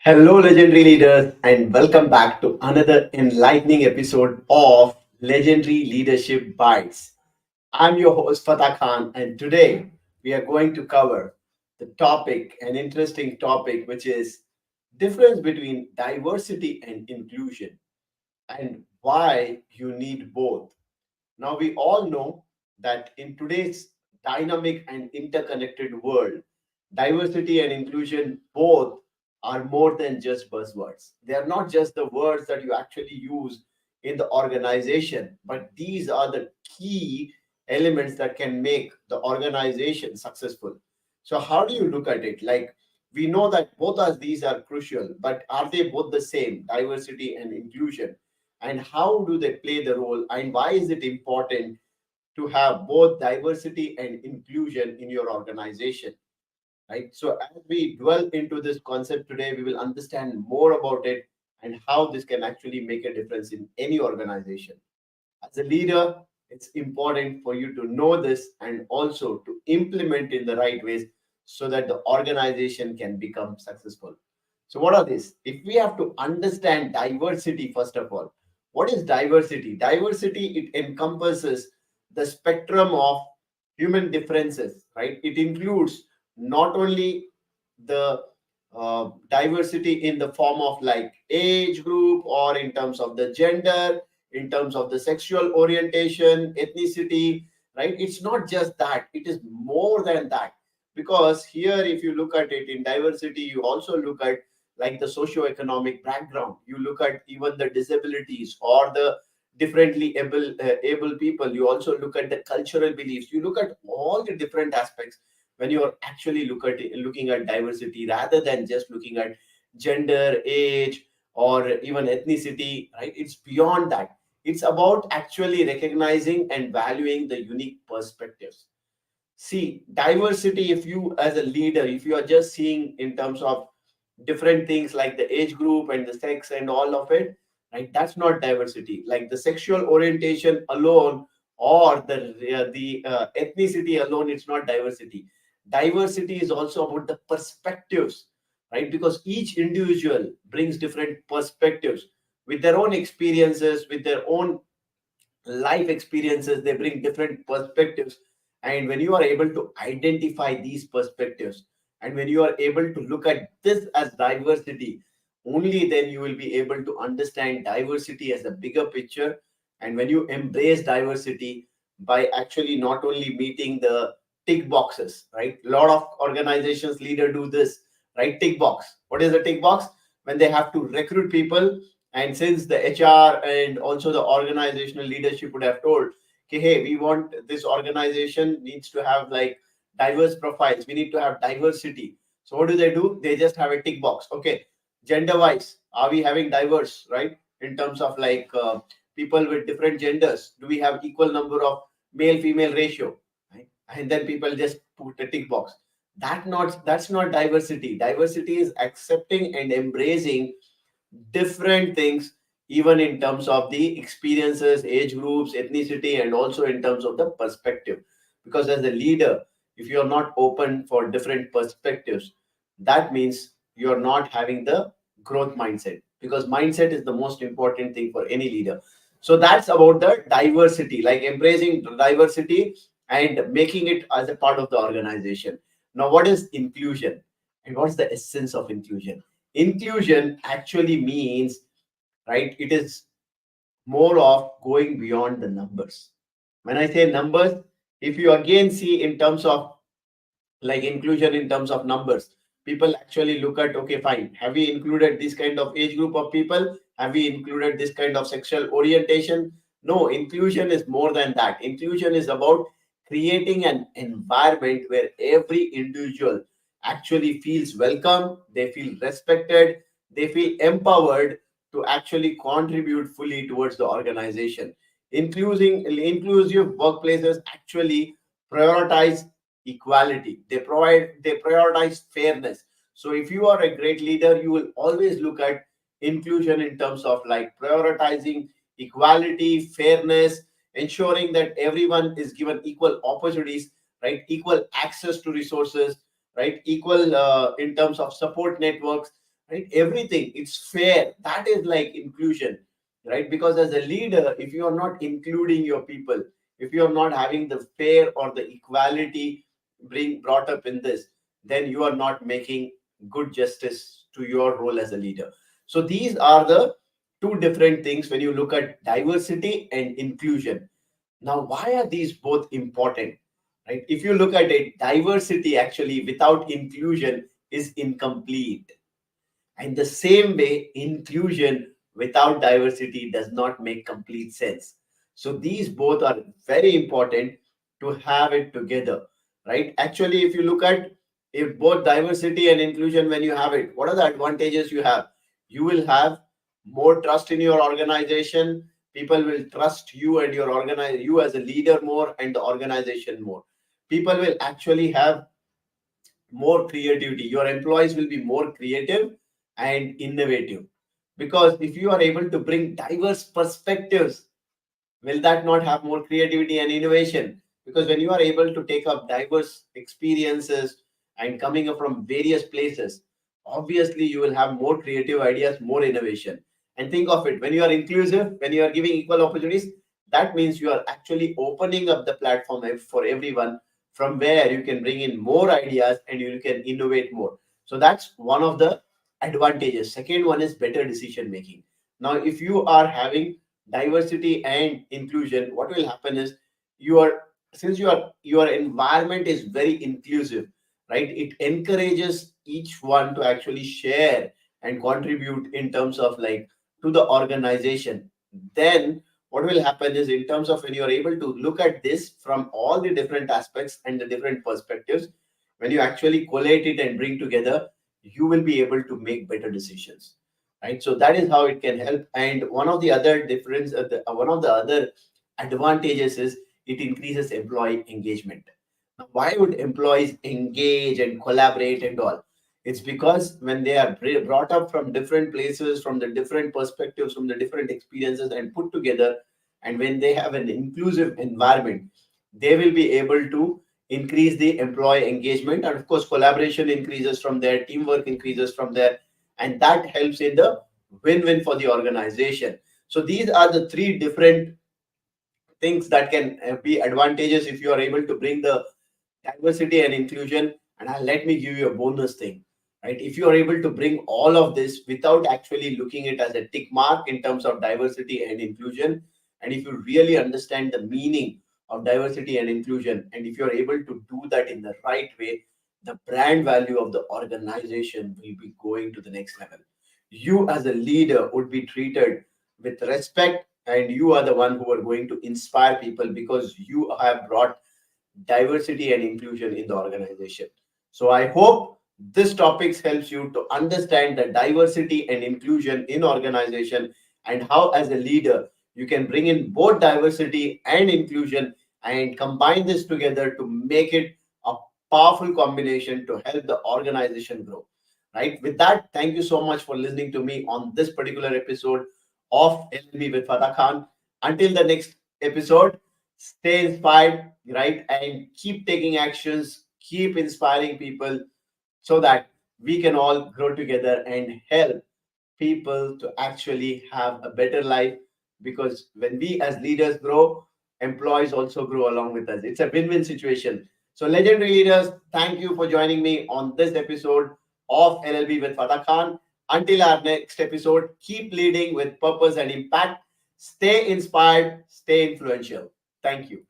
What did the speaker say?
Hello, legendary leaders, and welcome back to another enlightening episode of Legendary Leadership Bites. I'm your host, Fatah Khan, and today we are going to cover the topic, an interesting topic, which is difference between diversity and inclusion and why you need both. Now, we all know that in today's dynamic and interconnected world, diversity and inclusion both are more than just buzzwords. They are not just the words that you actually use in the organization, but these are the key elements that can make the organization successful. So, how do you look at it? Like, we know that both of these are crucial, but are they both the same, diversity and inclusion? And how do they play the role, and why is it important to have both diversity and inclusion in your organization, right? So as we dwell into this concept today, we will understand more about it and how this can actually make a difference in any organization. As a leader, it's important for you to know this and also to implement in the right ways so that the organization can become successful. So, what are these? If we have to understand diversity, first of all, what is diversity? Diversity, it encompasses the spectrum of human differences, right? It includes not only the diversity in the form of like age group or in terms of the gender, in terms of the sexual orientation, ethnicity, right? It's not just that, it is more than that. Because here, if you look at it in diversity, you also look at like the socio-economic background, you look at even the disabilities or the differently able people, you also look at the cultural beliefs, you look at all the different aspects when you're actually looking at diversity rather than just looking at gender, age, or even ethnicity, right? It's beyond that. It's about actually recognizing and valuing the unique perspectives. See, diversity, if you as a leader, if you are just seeing in terms of different things like the age group and the sex and all of it, right? That's not diversity. Like the sexual orientation alone or the ethnicity alone, it's not diversity. Diversity is also about the perspectives, right? Because each individual brings different perspectives with their own experiences, with their own life experiences, they bring different perspectives. And when you are able to identify these perspectives, and when you are able to look at this as diversity, only then you will be able to understand diversity as a bigger picture. And when you embrace diversity by actually not only meeting the tick boxes, right? A lot of organizations leader do this, right? Tick box. What is a tick box? When they have to recruit people, and since the HR and also the organizational leadership would have told, okay, hey, we want this organization needs to have like diverse profiles. We need to have diversity. So what do? They just have a tick box. Okay, gender wise, are we having diverse, right? In terms of like people with different genders, do we have equal number of male female ratio? Right? And then people just put a tick box. That's not diversity. Diversity is accepting and embracing different things, even in terms of the experiences, age groups, ethnicity, and also in terms of the perspective. Because as a leader, if you're not open for different perspectives, that means you're not having the growth mindset, because mindset is the most important thing for any leader. So that's about the diversity, like embracing diversity and making it as a part of the organization. Now, what is inclusion and what's the essence of inclusion? Inclusion actually means, right, it is more of going beyond the numbers. When I say numbers, if you again see in terms of like inclusion in terms of numbers, people actually look at, okay, fine, have we included this kind of age group of people, have we included this kind of sexual orientation? No, inclusion is more than that. Inclusion is about creating an environment where every individual actually feels welcome, they feel respected, they feel empowered to actually contribute fully towards the organization. Inclusive workplaces actually prioritize equality, they prioritize fairness. So if you are a great leader, you will always look at inclusion in terms of like prioritizing equality, fairness, ensuring that everyone is given equal opportunities, right? Equal access to resources, right? Equal in terms of support networks, right? Everything, it's fair. That is like inclusion, right? Because as a leader, if you are not including your people, if you are not having the fair or the equality brought up in this, then you are not making good justice to your role as a leader. So these are the two different things when you look at diversity and inclusion. Now, why are these both important? Right? If you look at it, diversity actually without inclusion is incomplete. And the same way, inclusion without diversity does not make complete sense. So these both are very important to have it together, right? Actually, if you look at, if both diversity and inclusion, when you have it, what are the advantages you have? You will have more trust in your organization. People will trust you and you as a leader more, and the organization more. People will actually have more creativity. Your employees will be more creative and innovative, because if you are able to bring diverse perspectives, will that not have more creativity and innovation? Because when you are able to take up diverse experiences and coming up from various places, obviously you will have more creative ideas, more innovation. And think of it, when you are inclusive, when you are giving equal opportunities, that means you are actually opening up the platform for everyone, from where you can bring in more ideas and you can innovate more. So that's one of the advantages. Second one is better decision making. Now, if you are having diversity and inclusion, what will happen is, since your environment is very inclusive, right? It encourages each one to actually share and contribute in terms of like to the organization. Then what will happen is, in terms of when you are able to look at this from all the different aspects and the different perspectives, when you actually collate it and bring together, you will be able to make better decisions, right? So that is how it can help. And one of the other one of the other advantages is, it increases employee engagement. Now, why would employees engage and collaborate and all? It's because when they are brought up from different places, from the different perspectives, from the different experiences, and put together, and when they have an inclusive environment, they will be able to increase the employee engagement, and of course collaboration increases from there, teamwork increases from there, and that helps in the win-win for the organization. So these are the three different things that can be advantages if you are able to bring the diversity and inclusion. And let me give you a bonus thing, right? If you are able to bring all of this without actually looking it as a tick mark in terms of diversity and inclusion, and if you really understand the meaning of diversity and inclusion, and if you are able to do that in the right way, the brand value of the organization will be going to the next level. You as a leader would be treated with respect, and you are the one who are going to inspire people, because you have brought diversity and inclusion in the organization. So I hope this topic helps you to understand the diversity and inclusion in organization, and how as a leader you can bring in both diversity and inclusion and combine this together to make it a powerful combination to help the organization grow. Right? With that, thank you so much for listening to me on this particular episode of LLB with Fatah Khan. Until the next episode, stay inspired, right? And keep taking actions, keep inspiring people, so that we can all grow together and help people to actually have a better life. Because when we as leaders grow, employees also grow along with us. It's a win-win situation. So, legendary leaders, thank you for joining me on this episode of LLB with Fatah Khan. Until our next episode, keep leading with purpose and impact. Stay inspired, stay influential. Thank you.